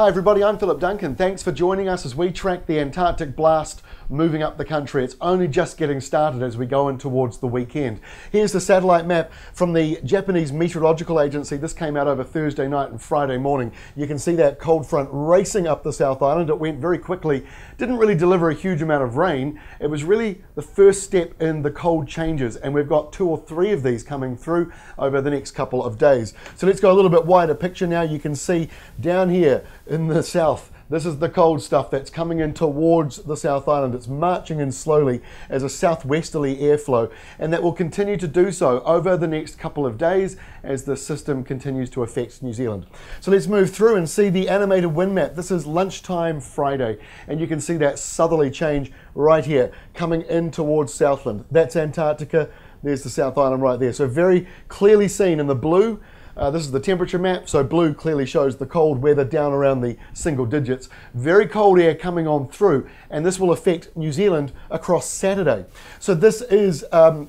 Hi everybody, I'm Philip Duncan. Thanks for joining us as we track the Antarctic Blast moving up the country. It's only just getting started as we go in towards the weekend. Here's the satellite map from the Japanese Meteorological Agency. This came out over Thursday night and Friday morning. You can see that cold front racing up the South Island. It went very quickly, didn't really deliver a huge amount of rain. It was really the first step in the cold changes, and we've got 2 or 3 of these coming through over the next couple of days. So let's go a little bit wider picture now. You can see down here in the south, this is the cold stuff that's coming in towards the South Island. It's marching in slowly as a southwesterly airflow, and that will continue to do so over the next couple of days as the system continues to affect New Zealand. So let's move through and see the animated wind map. This is lunchtime Friday, and you can see that southerly change right here coming in towards Southland. That's Antarctica. There's the South Island right there. So very clearly seen in the blue. This is the temperature map, so blue clearly shows the cold weather down around the single digits. Very cold air coming on through, and this will affect New Zealand across Saturday. So this is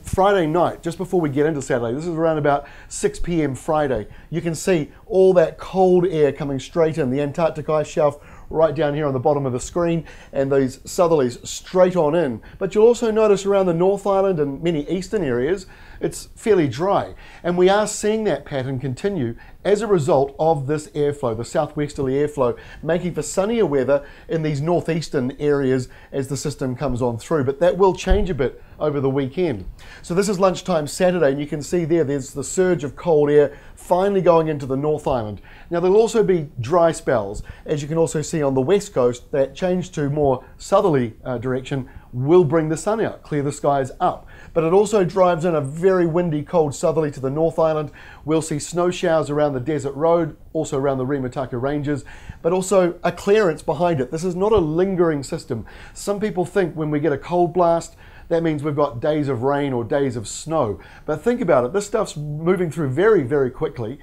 Friday night, just before we get into Saturday. This is around about 6 p.m. Friday. You can see all that cold air coming straight in, the Antarctic ice shelf right down here on the bottom of the screen, and these southerlies straight on in. But you'll also notice around the North Island and many eastern areas, it's fairly dry. And we are seeing that pattern continue as a result of this airflow, the southwesterly airflow, making for sunnier weather in these northeastern areas as the system comes on through. But that will change a bit over the weekend. So this is lunchtime Saturday, and you can see there's the surge of cold air finally going into the North Island. Now there'll also be dry spells, as you can also see on the west coast. That change to more southerly direction will bring the sun out, clear the skies up. But it also drives in a very windy, cold southerly to the North Island. We'll see snow showers around the desert road, also around the Rimutaka ranges, but also a clearance behind it. This is not a lingering system. Some people think when we get a cold blast, that means we've got days of rain or days of snow. But think about it, this stuff's moving through very, very quickly,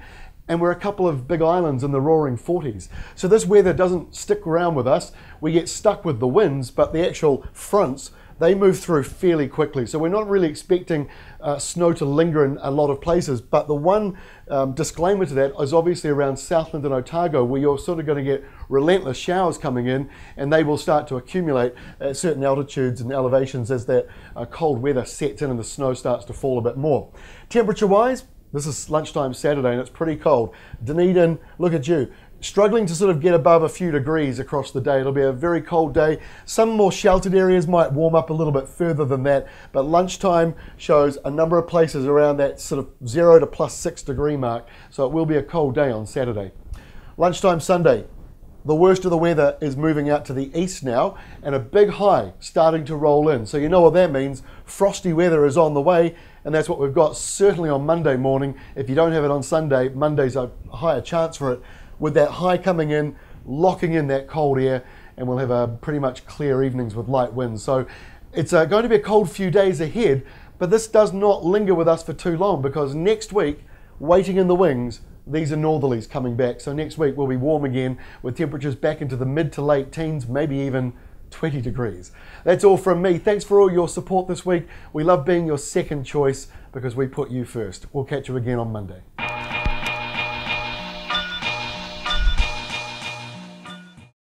and we're a couple of big islands in the roaring 40s. So this weather doesn't stick around with us. We get stuck with the winds, but the actual fronts, they move through fairly quickly. So we're not really expecting snow to linger in a lot of places. But the one disclaimer to that is obviously around Southland and Otago, where you're sort of going to get relentless showers coming in, and they will start to accumulate at certain altitudes and elevations as that cold weather sets in and the snow starts to fall a bit more. Temperature-wise, this is lunchtime Saturday and it's pretty cold. Dunedin, look at you, struggling to sort of get above a few degrees across the day. It'll be a very cold day. Some more sheltered areas might warm up a little bit further than that, but lunchtime shows a number of places around that sort of 0 to +6 degree mark. So it will be a cold day on Saturday. Lunchtime Sunday. The worst of the weather is moving out to the east now, and a big high starting to roll in. So you know what that means. Frosty weather is on the way, and that's what we've got certainly on Monday morning. If you don't have it on Sunday, Monday's a higher chance for it. With that high coming in, locking in that cold air, and we'll have pretty much clear evenings with light winds. So it's going to be a cold few days ahead, but this does not linger with us for too long, because next week, waiting in the wings, these are northerlies coming back. So next week we'll be warm again with temperatures back into the mid to late teens, maybe even 20 degrees. That's all from me. Thanks for all your support this week. We love being your second choice because we put you first. We'll catch you again on Monday.